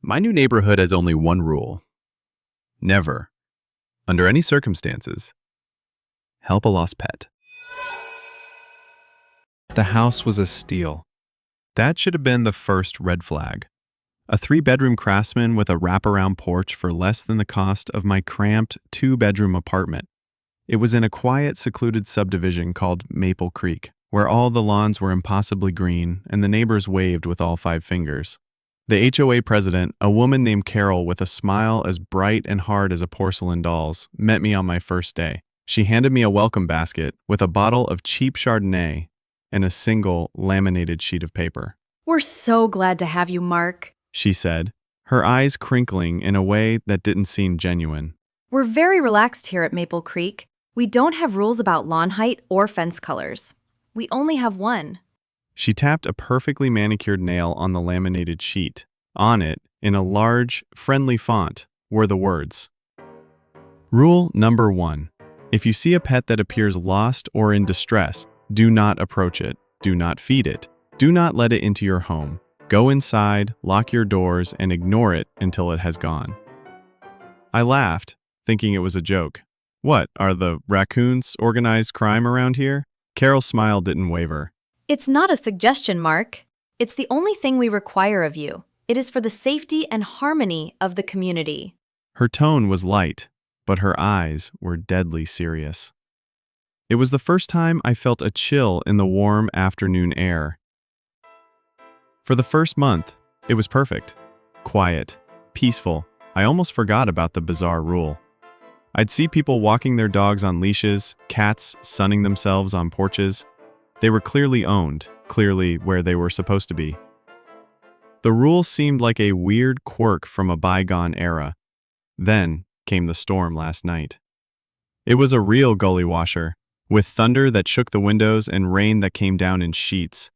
My new neighborhood has only one rule. Never, under any circumstances, help a lost pet. The house was a steal. That should have been the first red flag. A 3-bedroom craftsman with a wraparound porch for less than the cost of my cramped 2-bedroom apartment. It was in a quiet, secluded subdivision called Maple Creek, where all the lawns were impossibly green and the neighbors waved with all 5 fingers. The HOA president, a woman named Carol with a smile as bright and hard as a porcelain doll's, met me on my first day. She handed me a welcome basket with a bottle of cheap Chardonnay and a single laminated sheet of paper. "We're so glad to have you, Mark," she said, her eyes crinkling in a way that didn't seem genuine. "We're very relaxed here at Maple Creek. We don't have rules about lawn height or fence colors. We only have one." She tapped a perfectly manicured nail on the laminated sheet. On it, in a large, friendly font, were the words, "Rule number 1. If you see a pet that appears lost or in distress, do not approach it. Do not feed it. Do not let it into your home. Go inside, lock your doors, and ignore it until it has gone." I laughed, thinking it was a joke. What, are the raccoons organized crime around here? Carol's smile didn't waver. "It's not a suggestion, Mark. It's the only thing we require of you. It is for the safety and harmony of the community." Her tone was light, but her eyes were deadly serious. It was the first time I felt a chill in the warm afternoon air. For the first month, it was perfect. Quiet, peaceful. I almost forgot about the bizarre rule. I'd see people walking their dogs on leashes, cats sunning themselves on porches. They were clearly owned, clearly where they were supposed to be. The rule seemed like a weird quirk from a bygone era. Then came the storm last night. It was a real gully washer, with thunder that shook the windows and rain that came down in sheets.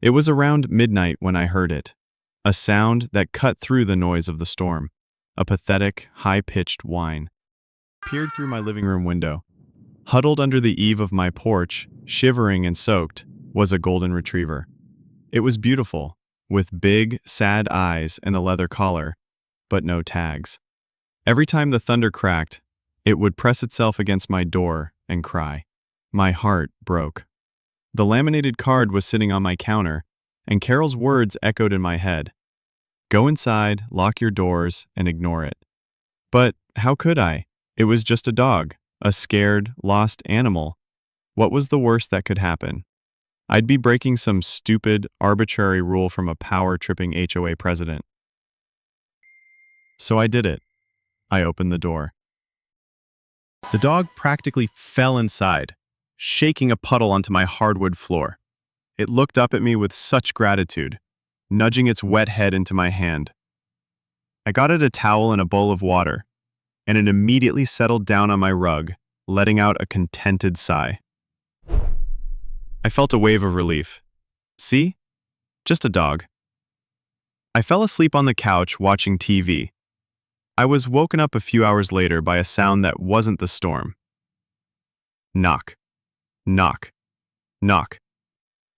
It was around midnight when I heard it, a sound that cut through the noise of the storm, a pathetic, high-pitched whine. I peered through my living room window. Huddled under the eave of my porch, shivering and soaked, was a golden retriever. It was beautiful, with big, sad eyes and a leather collar, but no tags. Every time the thunder cracked, it would press itself against my door and cry. My heart broke. The laminated card was sitting on my counter, and Carol's words echoed in my head. Go inside, lock your doors, and ignore it. But how could I? It was just a dog, a scared, lost animal. What was the worst that could happen? I'd be breaking some stupid, arbitrary rule from a power-tripping HOA president. So I did it. I opened the door. The dog practically fell inside, shaking a puddle onto my hardwood floor. It looked up at me with such gratitude, nudging its wet head into my hand. I got it a towel and a bowl of water, and it immediately settled down on my rug, letting out a contented sigh. I felt a wave of relief. See? Just a dog. I fell asleep on the couch watching TV. I was woken up a few hours later by a sound that wasn't the storm. Knock. Knock. Knock.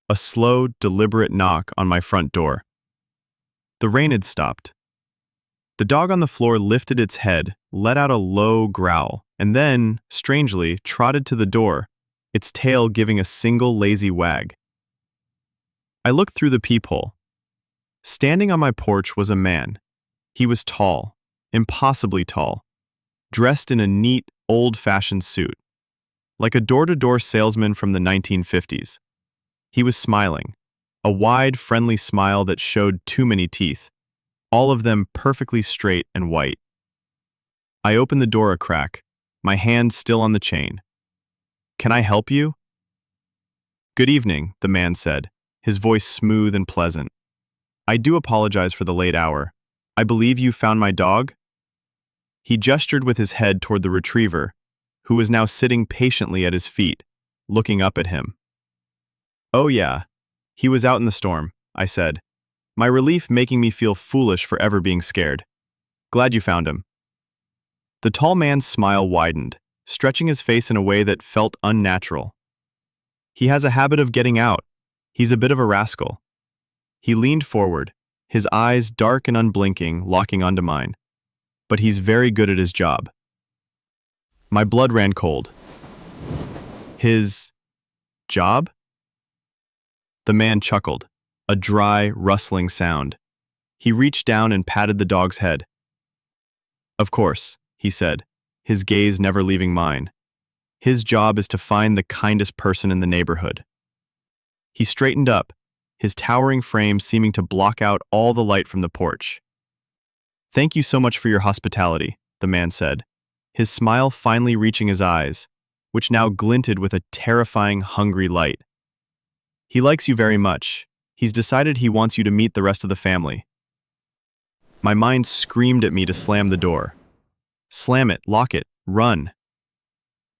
A slow, deliberate knock on my front door. The rain had stopped. The dog on the floor lifted its head, let out a low growl, and then, strangely, trotted to the door, its tail giving a single lazy wag. I looked through the peephole. Standing on my porch was a man. He was tall, impossibly tall, dressed in a neat, old-fashioned suit, like a door-to-door salesman from the 1950s. He was smiling, a wide, friendly smile that showed too many teeth, all of them perfectly straight and white. I opened the door a crack, my hand still on the chain. "Can I help you?" "Good evening," the man said, his voice smooth and pleasant. "I do apologize for the late hour. I believe you found my dog?" He gestured with his head toward the retriever, who was now sitting patiently at his feet, looking up at him. "Oh yeah, he was out in the storm," I said, my relief making me feel foolish for ever being scared. "Glad you found him." The tall man's smile widened, stretching his face in a way that felt unnatural. "He has a habit of getting out. He's a bit of a rascal." He leaned forward, his eyes dark and unblinking, locking onto mine. But he's very good at his job. My blood ran cold. His job? The man chuckled, a dry, rustling sound. He reached down and patted the dog's head. Of course, he said, his gaze never leaving mine. His job is to find the kindest person in the neighborhood. He straightened up, his towering frame seeming to block out all the light from the porch. Thank you so much for your hospitality, the man said, his smile finally reaching his eyes, which now glinted with a terrifying, hungry light. He likes you very much. He's decided he wants you to meet the rest of the family. My mind screamed at me to slam the door. Slam it, lock it, run.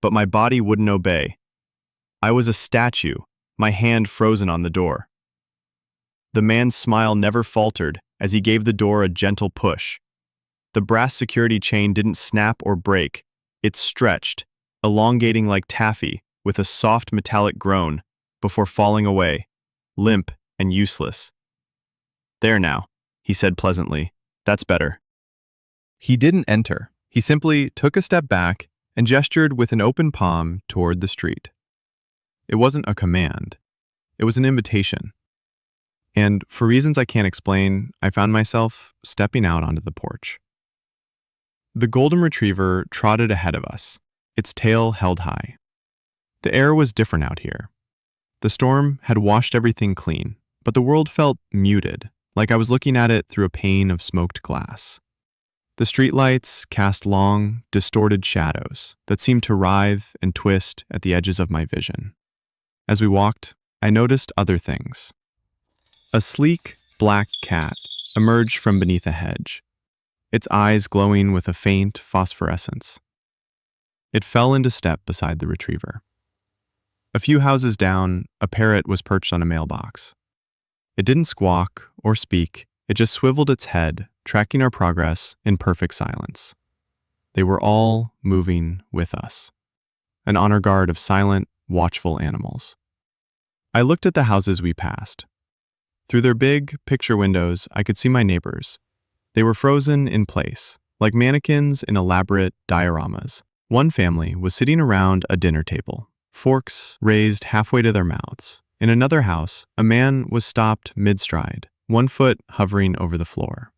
But my body wouldn't obey. I was a statue, my hand frozen on the door. The man's smile never faltered as he gave the door a gentle push. The brass security chain didn't snap or break. It stretched, elongating like taffy, with a soft metallic groan, before falling away, limp and useless. There now, he said pleasantly. That's better. He didn't enter. He simply took a step back and gestured with an open palm toward the street. It wasn't a command. It was an invitation. And for reasons I can't explain, I found myself stepping out onto the porch. The golden retriever trotted ahead of us, its tail held high. The air was different out here. The storm had washed everything clean, but the world felt muted, like I was looking at it through a pane of smoked glass. The streetlights cast long, distorted shadows that seemed to writhe and twist at the edges of my vision. As we walked, I noticed other things. A sleek, black cat emerged from beneath a hedge, its eyes glowing with a faint phosphorescence. It fell into step beside the retriever. A few houses down, a parrot was perched on a mailbox. It didn't squawk or speak, it just swiveled its head, tracking our progress in perfect silence. They were all moving with us, an honor guard of silent, watchful animals. I looked at the houses we passed. Through their big picture windows, I could see my neighbors. They were frozen in place, like mannequins in elaborate dioramas. One family was sitting around a dinner table, forks raised halfway to their mouths. In another house, a man was stopped mid-stride, one foot hovering over the floor.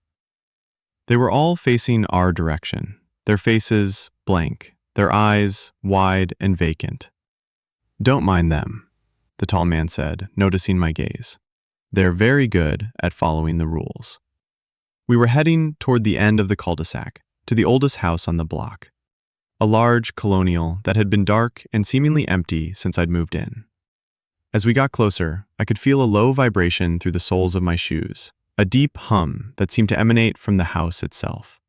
They were all facing our direction, their faces blank, their eyes wide and vacant. Don't mind them, the tall man said, noticing my gaze. They're very good at following the rules. We were heading toward the end of the cul-de-sac, to the oldest house on the block. A large colonial that had been dark and seemingly empty since I'd moved in. As we got closer, I could feel a low vibration through the soles of my shoes, a deep hum that seemed to emanate from the house itself.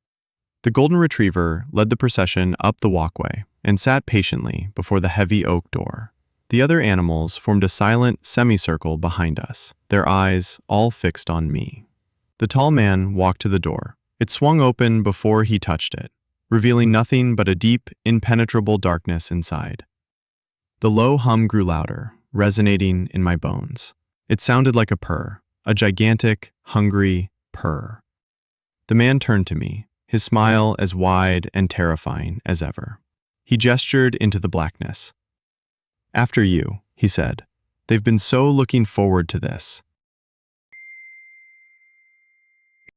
The golden retriever led the procession up the walkway and sat patiently before the heavy oak door. The other animals formed a silent semicircle behind us, their eyes all fixed on me. The tall man walked to the door. It swung open before he touched it, revealing nothing but a deep, impenetrable darkness inside. The low hum grew louder, resonating in my bones. It sounded like a purr, a gigantic, hungry purr. The man turned to me, his smile as wide and terrifying as ever. He gestured into the blackness. After you, he said. They've been so looking forward to this.